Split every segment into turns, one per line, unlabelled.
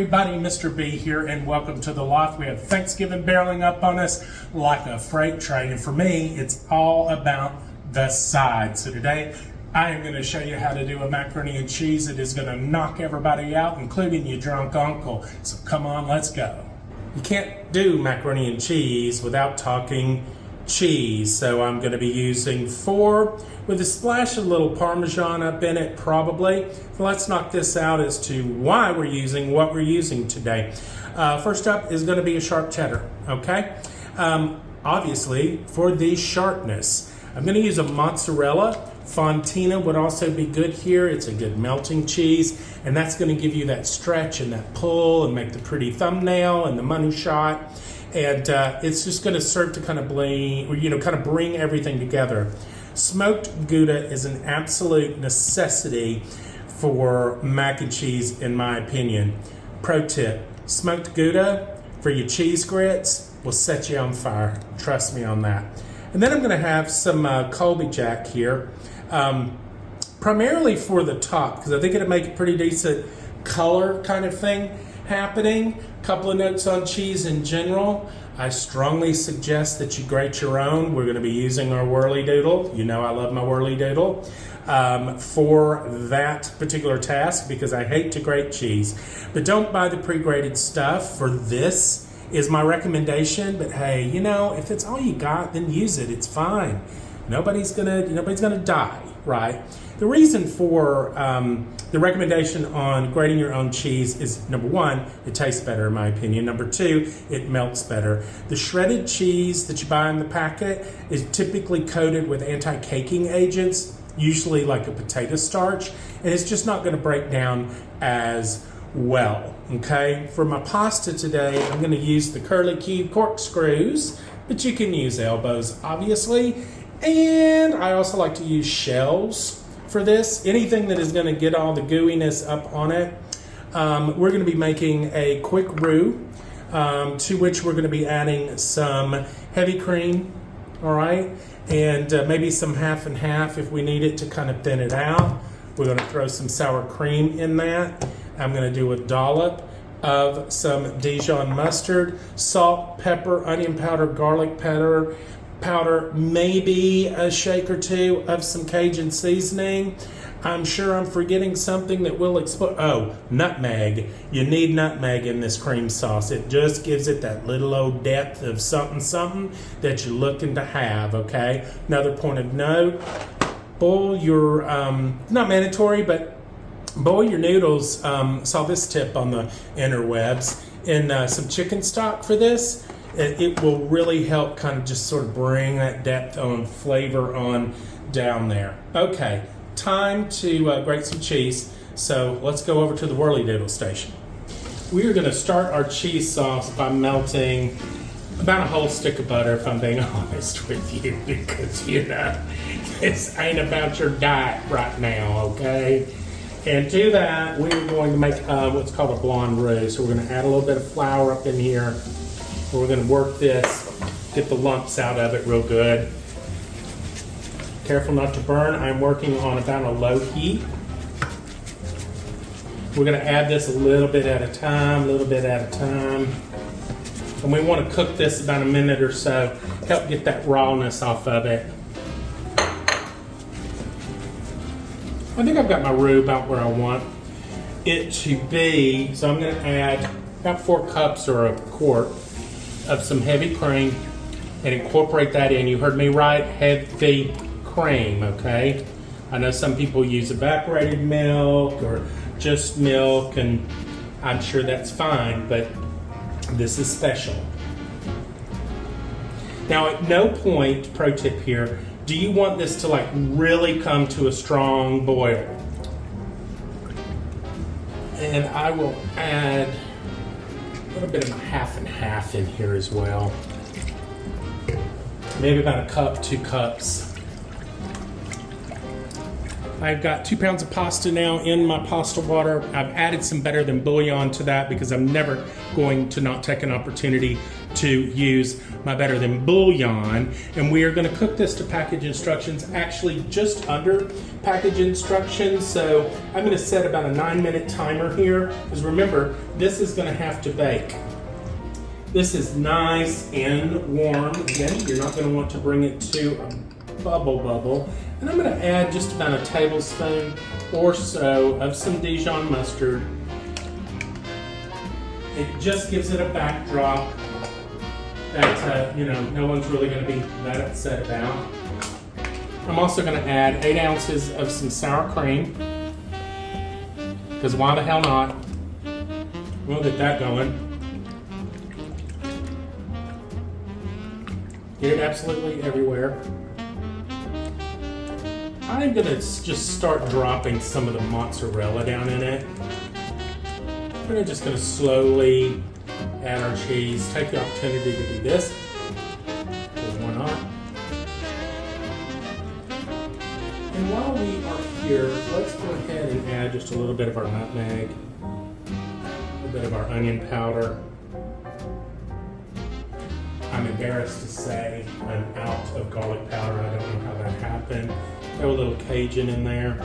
everybody, Mr. B here, and welcome to the loft. We have Thanksgiving barreling up on us like a freight train, and for me, it's all about the side. So today, I am going to show you how to do a macaroni and cheese that is going to knock everybody out, including your drunk uncle. So come on, let's go. You can't do macaroni and cheese without talking cheese, so I'm going to be using 4 with a splash of little parmesan up in it probably. So let's knock this out as to why we're using what we're using today. First up is going to be a sharp cheddar, okay? Obviously for the sharpness, I'm going to use a mozzarella. Fontina would also be good here. It's a good melting cheese, and that's going to give you that stretch and that pull and make the pretty thumbnail and the money shot. And it's just going to serve to kind of bring everything together. Smoked Gouda is an absolute necessity for mac and cheese, in my opinion. Pro tip, smoked Gouda for your cheese grits will set you on fire. Trust me on that. And then I'm going to have some Colby Jack here, primarily for the top, because I think it'll make a pretty decent color kind of thing happening. Couple of notes on cheese in general. I strongly suggest that you grate your own. We're going to be using our whirly doodle. You know I love my whirly doodle for that particular task because I hate to grate cheese. But don't buy the pre-grated stuff. For this is my recommendation. But hey, you know, if it's all you got, then use it. It's fine. Nobody's gonna die, right? The reason for the recommendation on grating your own cheese is, number 1, it tastes better in my opinion. Number 2, it melts better. The shredded cheese that you buy in the packet is typically coated with anti-caking agents, usually like a potato starch, and it's just not gonna break down as well, okay? For my pasta today, I'm gonna use the curly cube corkscrews, but you can use elbows, obviously. And I also like to use shells for this. Anything that is going to get all the gooiness up on it. We're going to be making a quick roux, to which we're going to be adding some heavy cream, all right? And maybe some half and half if we need it to kind of thin it out. We're going to throw some sour cream in that. I'm going to do a dollop of some Dijon mustard, salt, pepper, onion powder, garlic powder, maybe a shake or 2 of some Cajun seasoning. I'm sure I'm forgetting something that will explode. Oh, nutmeg. You need nutmeg in this cream sauce. It just gives it that little old depth of something that you're looking to have, okay? Another point of note, boil your, not mandatory, but boil your noodles. Saw this tip on the interwebs in some chicken stock for this. It will really help kind of just sort of bring that depth on flavor on down there. Okay, time to grate some cheese. So let's go over to the whirly doodle station. We are going to start our cheese sauce by melting about a whole stick of butter, if I'm being honest with you, because you know, this ain't about your diet right now, okay? And to that, we're going to make what's called a blonde roux. So we're going to add a little bit of flour up in here. We're going to work this, get the lumps out of it real good. Careful not to burn. I'm working on about a low heat. We're going to add this a little bit at a time, And we want to cook this about a minute or so, help get that rawness off of it. I think I've got my roux about where I want it to be. So I'm going to add about 4 cups or a quart of some heavy cream and incorporate that in. You heard me right, heavy cream, okay? I know some people use evaporated milk or just milk, and I'm sure that's fine, but this is special. Now, at no point, pro tip here, do you want this to like really come to a strong boil. And I will add a little bit of half and half in here as well. Maybe about a cup, 2 cups. I've got 2 pounds of pasta now in my pasta water. I've added some better than bouillon to that because I'm never going to not take an opportunity to use my better than bouillon. And we are going to cook this to package instructions, actually just under package instructions. So I'm going to set about a 9-minute timer here, because remember, this is going to have to bake. This is nice and warm. Again, you're not going to want to bring it to a bubble. And I'm going to add just about a tablespoon or so of some Dijon mustard. It just gives it a backdrop that no one's really going to be that upset about. I'm also going to add 8 ounces of some sour cream, because why the hell not? We'll get that going. Get it absolutely everywhere. I'm going to just start dropping some of the mozzarella down in it. We're just going to slowly add our cheese. Take the opportunity to do this, because why not? And while we are here, let's go ahead and add just a little bit of our nutmeg, a little bit of our onion powder. I'm embarrassed to say I'm out of garlic powder. I don't know how that happened. Throw a little Cajun in there,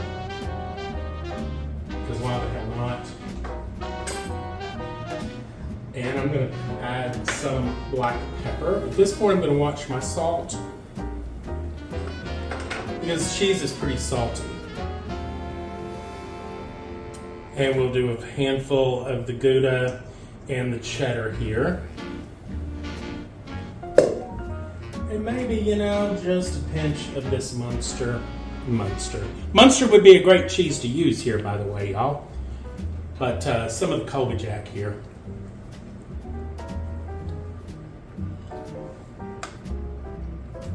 because why the hell not? And I'm going to add some black pepper. At this point, I'm going to watch my salt, because cheese is pretty salty. And we'll do a handful of the Gouda and the cheddar here. And maybe, just a pinch of this Munster. Munster would be a great cheese to use here, by the way, y'all. But some of the Colby Jack here.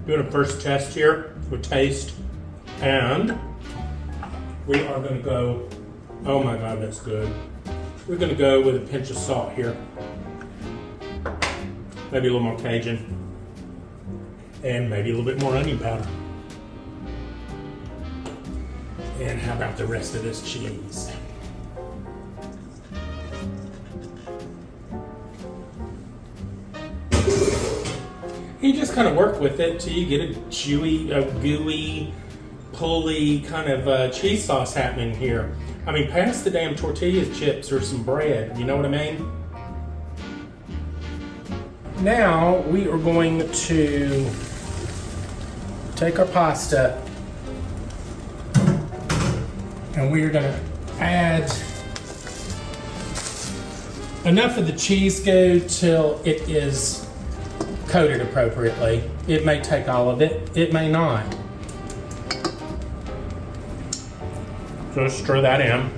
Doing a first test here for taste. And we are going to go, oh my God, that's good. We're going to go with a pinch of salt here. Maybe a little more Cajun. And maybe a little bit more onion powder. And how about the rest of this cheese? You just kind of work with it till you get a chewy, gooey, pulley kind of cheese sauce happening here. I mean, pass the damn tortilla chips or some bread, you know what I mean? Now we are going to take our pasta and we are going to add enough of the cheese goo till it is coated appropriately. It may take all of it, it may not. Just stir that in.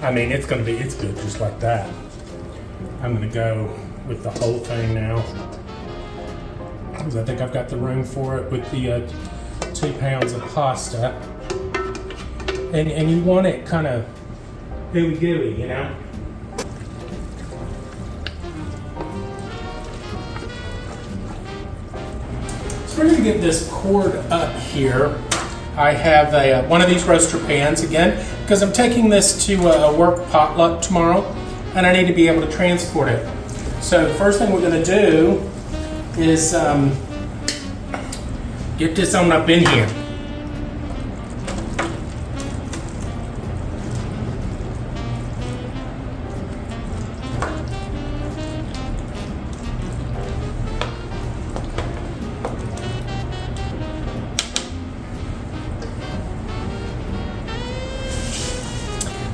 I mean, it's good just like that. I'm gonna go with the whole thing now, because I think I've got the room for it with the 2 pounds of pasta. And you want it kind of gooey, you know? So we're gonna get this poured up here. I have one of these roaster pans again, because I'm taking this to a work potluck tomorrow, and I need to be able to transport it. So the first thing we're going to do is get this on up in here.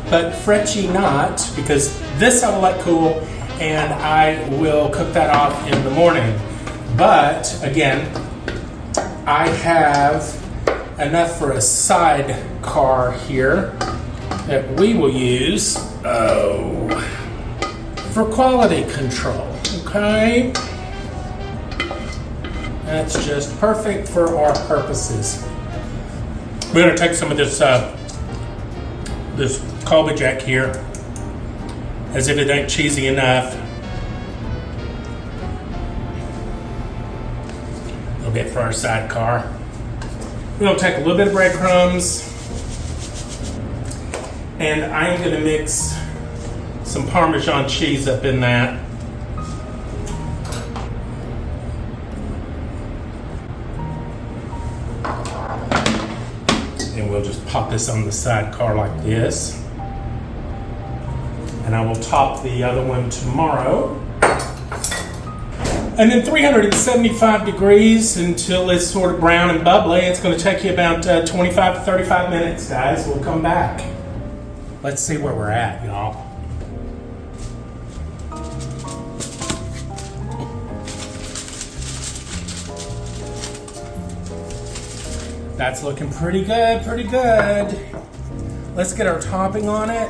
But fret ye not, because this I will let cool, and I will cook that off in the morning. But again, I have enough for a sidecar here that we will use for quality control. Okay, that's just perfect for our purposes. We're going to take some of this this Colby Jack here, as if it ain't cheesy enough. we'll get for our sidecar. We're gonna take a little bit of breadcrumbs, and I'm gonna mix some Parmesan cheese up in that. And we'll just pop this on the sidecar like this. And I will top the other one tomorrow. And then 375 degrees until it's sort of brown and bubbly. It's going to take you about 25 to 35 minutes, guys. We'll come back. Let's see where we're at, y'all. That's looking pretty good, pretty good. Let's get our topping on it.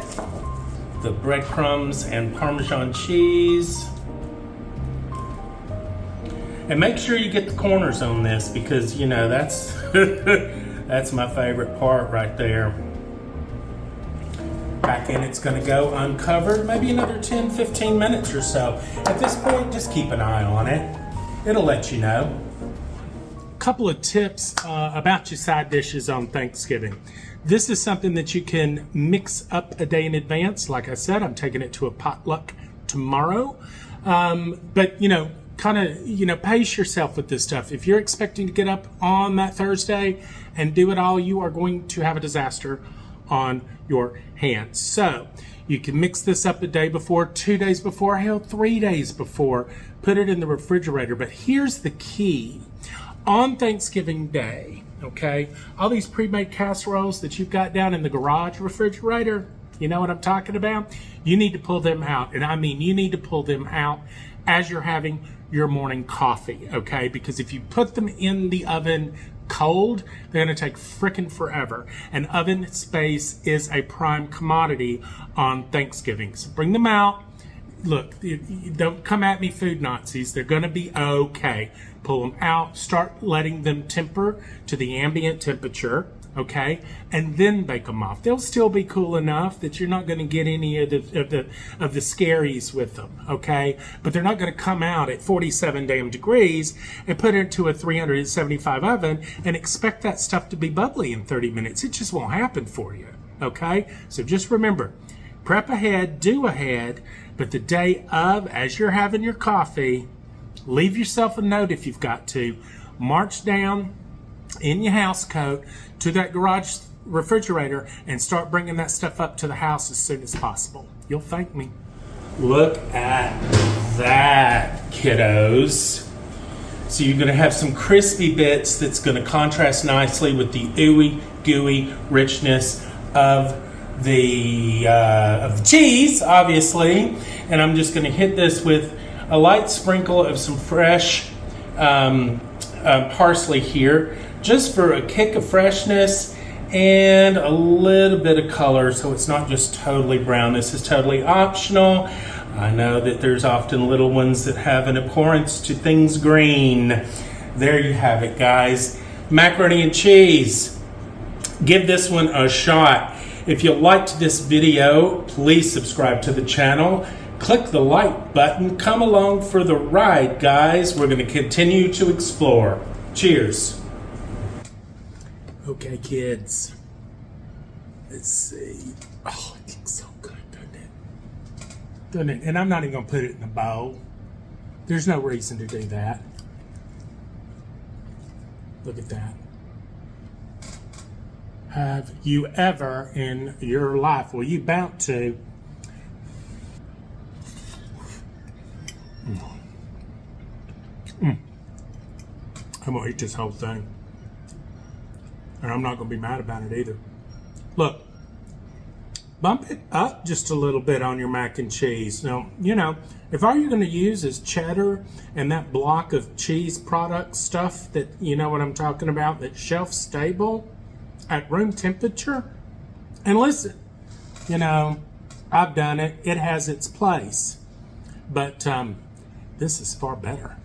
The breadcrumbs and Parmesan cheese. And make sure you get the corners on this because, you know, that's that's my favorite part right there. Back in, it's going to go uncovered, maybe another 10-15 minutes or so. At this point, just keep an eye on it. It'll let you know. Couple of tips about your side dishes on Thanksgiving. This is something that you can mix up a day in advance. Like I said, I'm taking it to a potluck tomorrow. But, you know, kind of, you know, pace yourself with this stuff. If you're expecting to get up on that Thursday and do it all, you are going to have a disaster on your hands. So you can mix this up a day before, 2 days before, hell, 3 days before. Put it in the refrigerator. But here's the key. On Thanksgiving Day, okay, all these pre-made casseroles that you've got down in the garage refrigerator, you know what I'm talking about? You need to pull them out. And I mean, you need to pull them out as you're having your morning coffee, okay? Because if you put them in the oven cold, they're gonna take frickin' forever. And oven space is a prime commodity on Thanksgiving. So bring them out. Look, don't come at me, food Nazis. They're going to be okay. Pull them out. Start letting them temper to the ambient temperature, okay? And then bake them off. They'll still be cool enough that you're not going to get any of the scaries with them, okay? But they're not going to come out at 47 damn degrees and put it into a 375 oven and expect that stuff to be bubbly in 30 minutes. It just won't happen for you, okay? So just remember, prep ahead, do ahead. But the day of, as you're having your coffee, leave yourself a note if you've got to. March down in your house coat to that garage refrigerator and start bringing that stuff up to the house as soon as possible. You'll thank me. Look at that, kiddos. So you're going to have some crispy bits that's going to contrast nicely with the ooey, gooey richness of the cheese, obviously. And I'm just going to hit this with a light sprinkle of some fresh parsley here, just for a kick of freshness and a little bit of color, so it's not just totally brown. This is totally optional. I know that there's often little ones that have an abhorrence to things green. There you have it, guys. Macaroni and cheese. Give this one a shot. If you liked this video, please subscribe to the channel. Click the like button. Come along for the ride, guys. We're going to continue to explore. Cheers. Okay, kids. Let's see. Oh, it looks so good, doesn't it? Doesn't it? And I'm not even going to put it in a bowl. There's no reason to do that. Look at that. Have you ever in your life, well, you bout to, I'm going to eat this whole thing. And I'm not going to be mad about it either. Look, bump it up just a little bit on your mac and cheese. Now, you know, if all you're going to use is cheddar and that block of cheese product stuff that, you know what I'm talking about, that's shelf stable at room temperature, and listen, you know, I've done it. It has its place. But this is far better.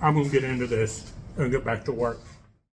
I'm going to get into this and get back to work.